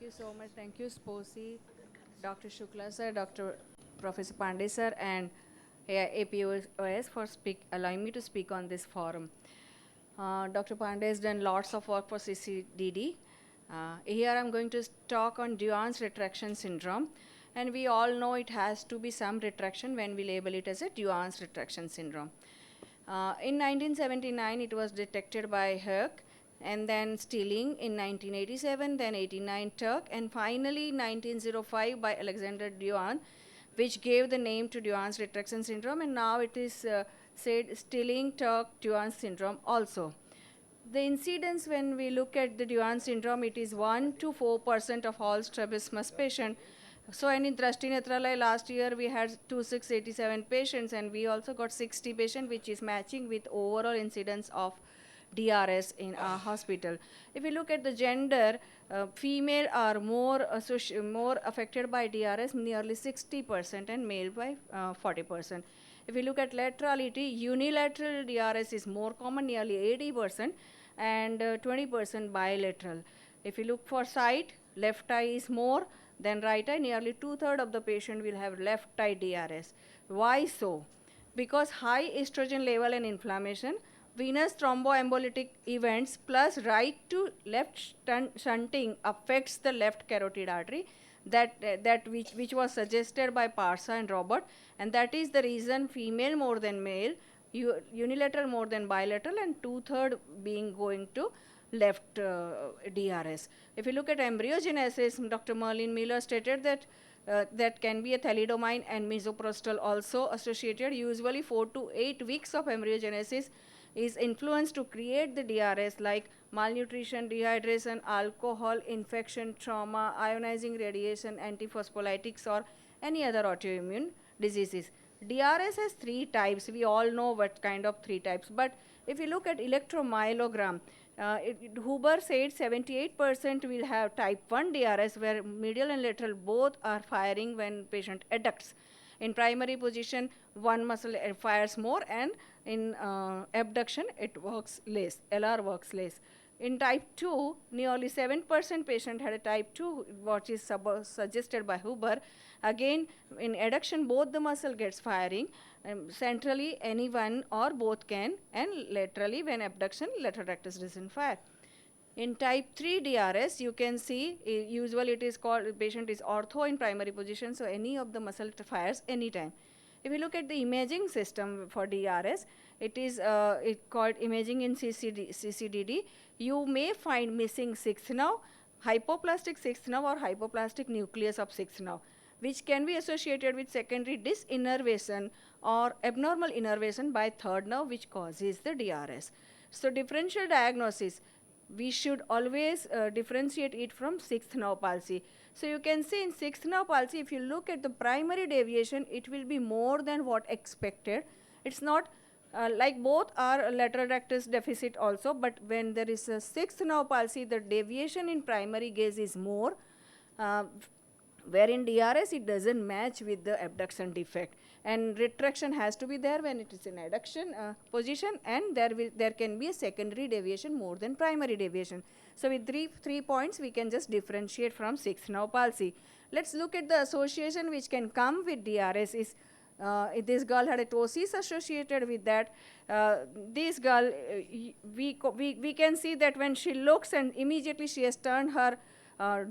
Thank you so much. Thank you, Sposi, Dr. Shukla sir, Dr. Professor Pandey sir, and APOS for allowing me to speak on this forum. Dr. Pandey has done lots of work for CCDD. Here I'm going to talk on Duane's retraction syndrome. And we all know it has to be some retraction when we label it as a Duane's retraction syndrome. In 1979, it was detected by Herc, and then Stilling in 1987, then 89 Turk, and finally 1905 by Alexander Duane, which gave the name to Duane's retraction syndrome, and now it is said Stilling Turk Duane syndrome also. The incidence, when we look at the Duane syndrome, it is 1 to 4% of all strabismus patients. So, in Drashti Netralaya last year, we had 2687 patients, and we also got 60 patients, which is matching with overall incidence of DRS in our hospital. If we look at the gender, female are more affected by DRS, nearly 60%, and male by 40%. If we look at laterality, unilateral DRS is more common, nearly 80%, and 20% bilateral. If you look for site, left eye is more than right eye. Nearly 2/3 of the patient will have left eye DRS. Why so? Because high estrogen level and inflammation, venous thromboembolic events plus right to left shunting affects the left carotid artery, which was suggested by Parsa and Robert, and that is the reason female more than male, unilateral more than bilateral, and 2/3 being going to left DRS. If you look at embryogenesis, Dr. Merlin Miller stated that that can be a thalidomide and misoprostol also associated. Usually 4 to 8 weeks of embryogenesis is influenced to create the DRS, like malnutrition, dehydration, alcohol, infection, trauma, ionizing radiation, antiphospholitics, or any other autoimmune diseases. DRS has 3 types. We all know what kind of 3 types. But if you look at electromyelogram, Huber said 78% will have type 1 DRS, where medial and lateral both are firing when patient adducts. In primary position, one muscle fires more, and in abduction, it works less, LR works less. In type 2, nearly 7% patient had a type 2, what is suggested by Huber. Again, in adduction, both the muscle gets firing. Centrally, any one or both can, and laterally, when abduction, lateral rectus doesn't fire. In type 3 DRS, you can see, usually it is called, patient is ortho in primary position, so any of the muscle fires anytime. If you look at the imaging system for DRS, it is called imaging in CCDD. You may find missing 6th nerve, hypoplastic 6th nerve, or hypoplastic nucleus of 6th nerve, which can be associated with secondary dysinnervation or abnormal innervation by 3rd nerve, which causes the DRS. So, differential diagnosis, we should always differentiate it from 6th nerve palsy. So, you can see in 6th nerve palsy, if you look at the primary deviation, it will be more than what expected. It's not like both are lateral rectus deficit also, but when there is a 6th nerve palsy, the deviation in primary gaze is more, where in DRS it doesn't match with the abduction defect, and retraction has to be there when it is in adduction position, and there can be a secondary deviation more than primary deviation. So, with three points we can just differentiate from 6th nerve palsy. Let's look at the association which can come with DRS. Is this girl had a ptosis associated with that. This girl, we can see that when she looks and immediately she has turned her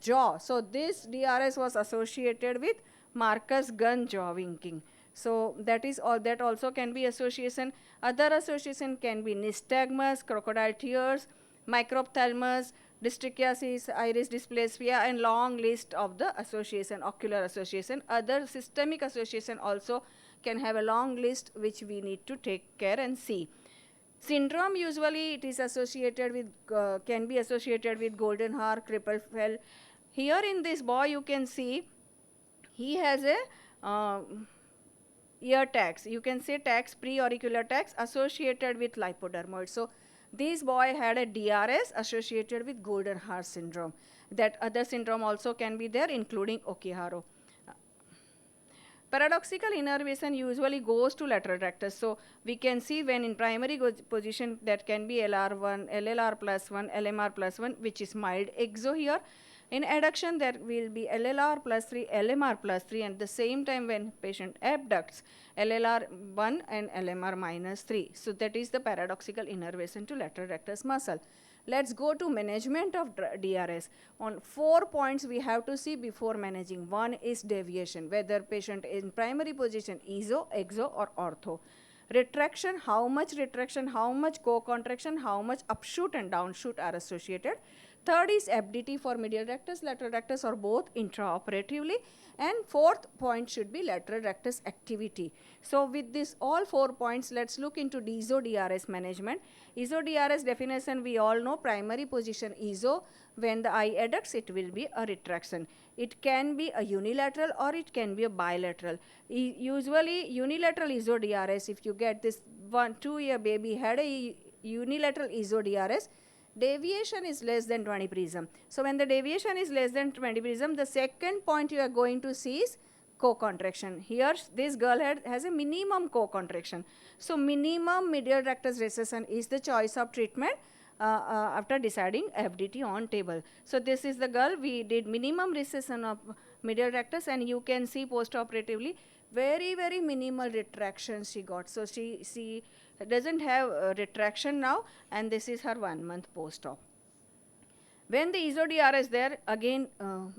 jaw. So, this DRS was associated with Marcus gun jaw winking. So, that is all. That also can be association. Other association can be nystagmus, crocodile tears, microphthalmus, dystrichiasis, iris dysplasia, and long list of the association, ocular association. Other systemic association also can have a long list, which we need to take care and see. Syndrome, usually it is associated with, can be associated with golden hair, cripple fell. Here in this boy, you can see he has a ear tax. You can say tax, pre-auricular tax associated with lipodermoid. So, this boy had a DRS associated with golden hair syndrome. That other syndrome also can be there, including Okihara. Paradoxical innervation usually goes to lateral rectus. So, we can see when in primary position that can be LR1, LLR plus 1, LMR plus 1, which is mild exo here. In adduction, there will be LLR plus 3, LMR plus 3, and at the same time when patient abducts, LLR 1 and LMR minus 3. So that is the paradoxical innervation to lateral rectus muscle. Let's go to management of DRS. On 4 points we have to see before managing. One is deviation, whether patient is in primary position, ESO, EXO or ortho. Retraction, how much co-contraction, how much upshoot and downshoot are associated. Third is abdity for medial rectus, lateral rectus or both intraoperatively. And fourth point should be lateral rectus activity. So with this all 4 points, let's look into ESO DRS management. ESO DRS definition we all know, primary position ESO, when the eye adducts it will be a retraction. It can be a unilateral or it can be a bilateral. Usually unilateral ESO DRS, if you get this 2-year baby had a unilateral ESO DRS, deviation is less than 20 prism. So when the deviation is less than 20 prism, the second point you are going to see is co-contraction. Here this girl has a minimum co-contraction. So minimum medial rectus recession is the choice of treatment after deciding FDT on table. So this is the girl, we did minimum recession of medial rectus, and you can see post-operatively very minimal retraction she got. So she doesn't have retraction now, and this is her 1 month post-op. When the ESO-DR is there, again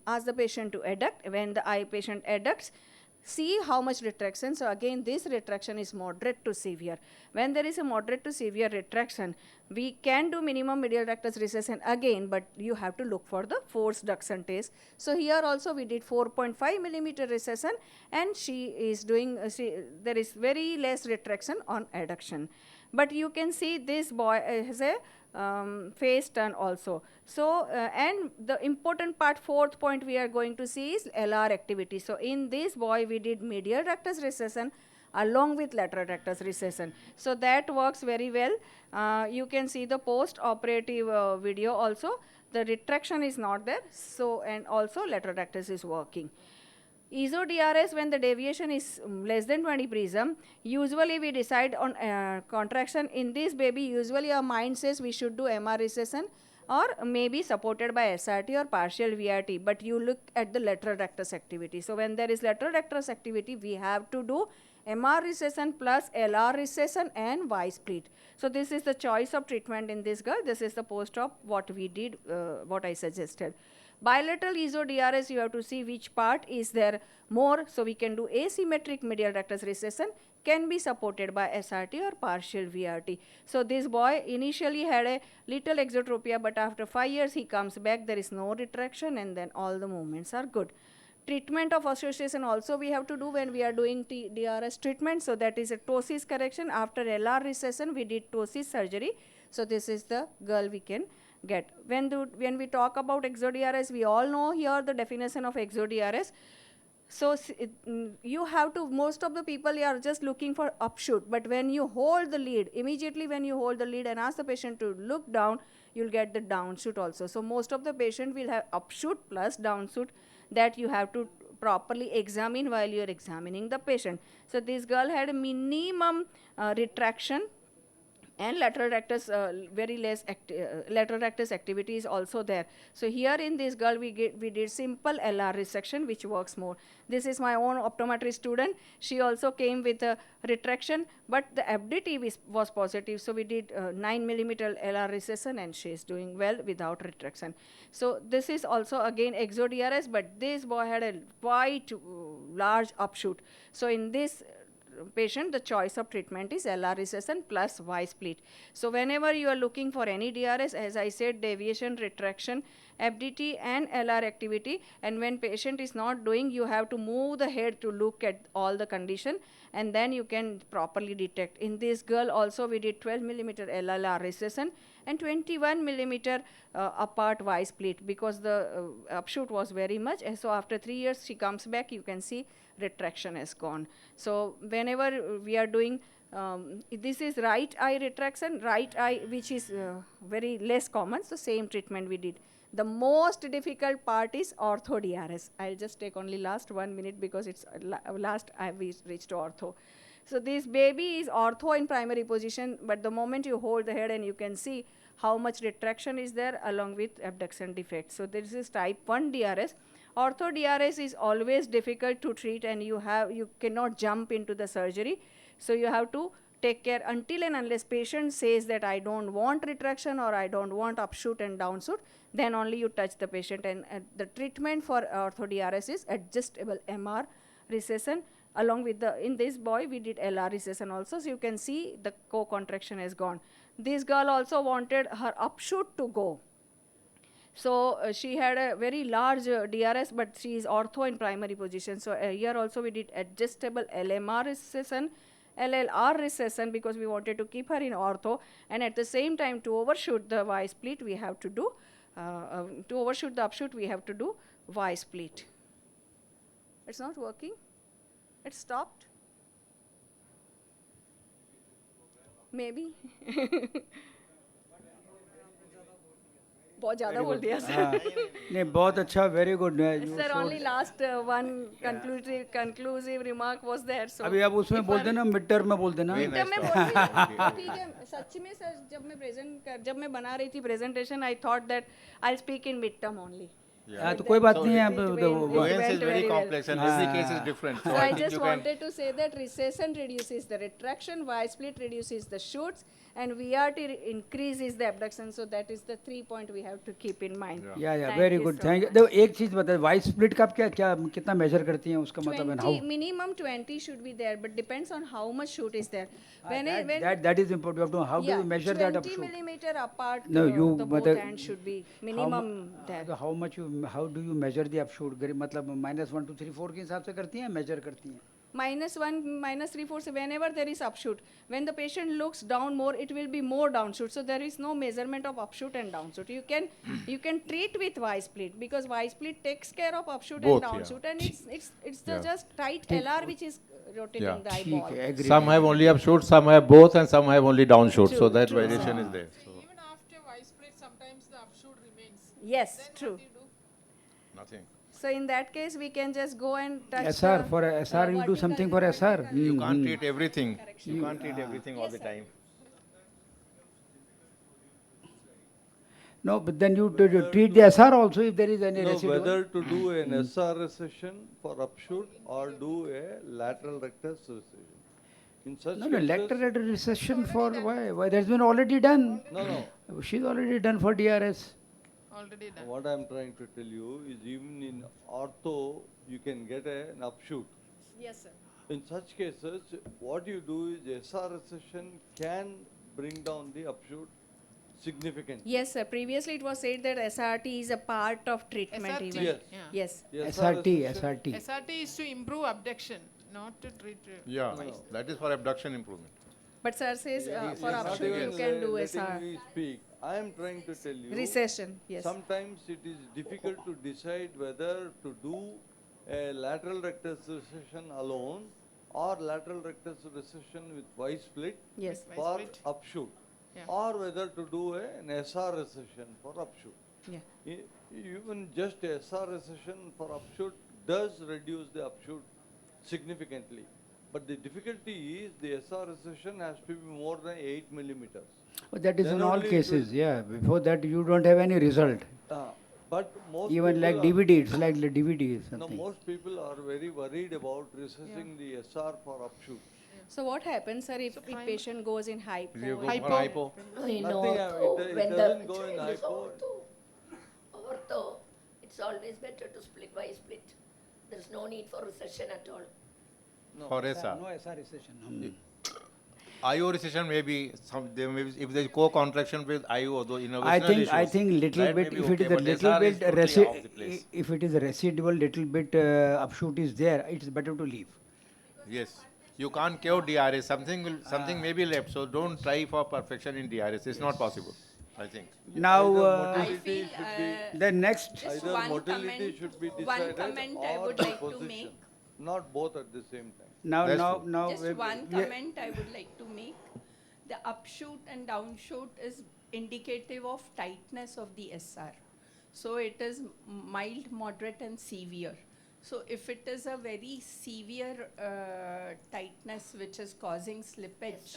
ask the patient to adduct. When the eye patient adducts, see how much retraction. So again this retraction is moderate to severe. When there is a moderate to severe retraction, we can do minimum medial rectus recession again, but you have to look for the forced duction test. So here also we did 4.5 millimeter recession, and she is doing, there is very less retraction on adduction. But you can see this boy has a face turn also. So and the important part, 4th point we are going to see is LR activity. So in this boy we did medial rectus recession along with lateral rectus recession. So that works very well. You can see the post-operative video also. The retraction is not there. So and also lateral rectus is working. ESO DRS, when the deviation is less than 20 prism, usually we decide on contraction. In this baby, usually our mind says we should do MR recession or maybe supported by SRT or partial VRT, but you look at the lateral rectus activity. So when there is lateral rectus activity, we have to do MR recession plus LR recession and Y split. So this is the choice of treatment in this girl. This is the post-op what we did, what I suggested. Bilateral ESO DRS, you have to see which part is there more. So we can do asymmetric medial rectus recession, can be supported by SRT or partial VRT. So this boy initially had a little exotropia, but after 5 years he comes back, there is no retraction, and then all the movements are good. Treatment of association also we have to do when we are doing DRS treatment. So that is a ptosis correction. After LR recession, we did ptosis surgery. So this is the girl we can get. When we talk about EXO-DRS, we all know here the definition of EXO-DRS. So you have to, most of the people are just looking for upshoot, but when you hold the lead, immediately when you hold the lead and ask the patient to look down, you'll get the downshoot also. So most of the patient will have upshoot plus downshoot that you have to properly examine while you are examining the patient. So this girl had a minimum retraction, and lateral rectus very less lateral rectus activity is also there. So here in this girl we did simple LR resection, which works more. This is my own optometry student. She also came with a retraction, but the abdity was positive. So we did 9 millimeter LR recession, and she is doing well without retraction. So this is also again EXO-DRS, but this boy had a quite large upshoot. So in this patient, the choice of treatment is LR recession plus Y split. So whenever you are looking for any DRS, as I said, deviation, retraction, abdity and LR activity, and when patient is not doing, you have to move the head to look at all the condition, and then you can properly detect. In this girl also we did 12 millimeter LLR recession and 21 millimeter apart Y split, because the upshoot was very much. And so after 3 years she comes back, you can see retraction has gone. So whenever we are doing this is right eye retraction, right eye, which is very less common, so same treatment we did. The most difficult part is ortho DRS. I'll just take only last 1 minute because it's last we reached ortho. So this baby is ortho in primary position, but the moment you hold the head and you can see how much retraction is there along with abduction defect. So this is type 1 DRS. Ortho DRS is always difficult to treat, and you cannot jump into the surgery. So you have to take care until and unless patient says that I don't want retraction or I don't want upshoot and downshoot, then only you touch the patient. And the treatment for ortho DRS is adjustable MR recession. Along with in this boy we did LR recession also, so you can see the co-contraction is gone. This girl also wanted her upshoot to go. So she had a very large DRS, but she is ortho in primary position. So here also we did adjustable LMR recession, LLR recession, because we wanted to keep her in ortho, and at the same time to overshoot the Y split we have to do, to overshoot the upshoot we have to do Y split. It's not working? It stopped? Maybe. बहुत ज़्यादा बोल दिया sir. नहीं बहुत अच्छा, very good. Sir, only last one conclusive remark was there. So अभी आप उसमें बोल देना, mid term में बोल देना. mid term में बोल देना. ठीक है. सच में सर जब मैं बना रही थी presentation, I thought that I'll speak in mid term only. तो कोई बात नहीं है. Duane is very complex and every case is different. So I just wanted to say that recession reduces the retraction, Y split reduces the shoots, and VRT increases the abduction. So that is the 3 point we have to keep in mind. Yeah, very good. Thank you. देखो एक चीज बताओ, Y split का क्या कितना measure करती हैं, उसका मतलब है? Minimum 20 should be there, but depends on how much shoot is there. That is important. You have to know how do you measure that upshoot? 20 millimeter apart. No, the both hands should be minimum there. How do you measure the upshoot? मतलब -1 2 3 4 के हिसाब से करती हैं, measure करती हैं? -1, -3 4, so whenever there is upshoot, when the patient looks down more, it will be more downshoot. So there is no measurement of upshoot and downshoot. You can treat with Y split, because Y split takes care of upshoot Both, and downshoot, and it's the just tight LR which is rotating the eyeball. Some have only upshoot, some have both, and some have only downshoot. So that variation is there. So Even after Y split, sometimes the upshoot remains. Yes, Then true. what do you do? nothing. So in that case, we can just go and touch SR, the, for SR you do something for SR. You can't treat everything. You can't treat everything all the time. No, but then you treat the SR also if there is any No, residual. whether to do an SR recession for upshoot or do a lateral rectus recession. In such No, cases, lateral recession for why? Why that's been already done. No. She's already done for DRS. Already done. What I'm trying to tell you is even in ortho, you can get an upshoot. yes sir. In such cases, what you do is SR recession can bring down the upshoot significantly. Yes sir, previously it was said that SRT is a part of treatment SRT, even. Yes. Yes. SRT. SRT is to improve abduction, not to treat. Yeah, that is for abduction improvement. But sir says for Not upshoot you even can do letting SR. me speak. I am trying to tell you. Recession, yes. Sometimes it is difficult to decide whether to do a lateral rectus recession alone or lateral rectus recession with Y split Yes. Y for split. upshoot, Yeah. or whether to do an SR recession for upshoot. Yeah. Even just a SR recession for upshoot does reduce the upshoot significantly. But the difficulty is the SR recession has to be more than 8 millimeters. Oh, that is Then in all only it cases, will- yeah. Before that you don't have any result. But most Even like people DVD, it's like the DVD or No, something. most people are very worried about recessing the SR for upshoot. So what happens sir if patient goes in hypo? You go Hypo. for hypo. In Nothing, ortho, it when doesn't the go in child is hypo. ortho, it's always better to split by split. There's no need for recession at all. For SR. No SR recession. IO recession may be if there is co-contraction with IO, though in I issues, think little that may bit, be if it is okay, a but little SR is bit, totally off the place. if it is a residual little bit upshoot is there, it's better to leave. Yes, you can't cure DRS. Something may be left. So don't try for perfection in DRS. It's not possible. I think. Now, Motility feel, should be the next, Just either one motility comment- should be one decided comment I or would the like to position. make. Not both at the same time. That's now. Just one comment I would like to make. The upshoot and downshoot is indicative of tightness of the SR. So it is mild, moderate and severe. So if it is a very severe tightness which is causing slippage,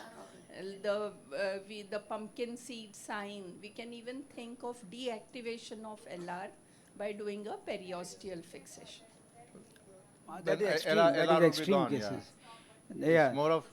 the pumpkin seed sign. We can even think of deactivation of LR by doing a periosteal fixation. That is Then extreme, LR that will is be extreme gone, yeah. cases. It's Yeah. more of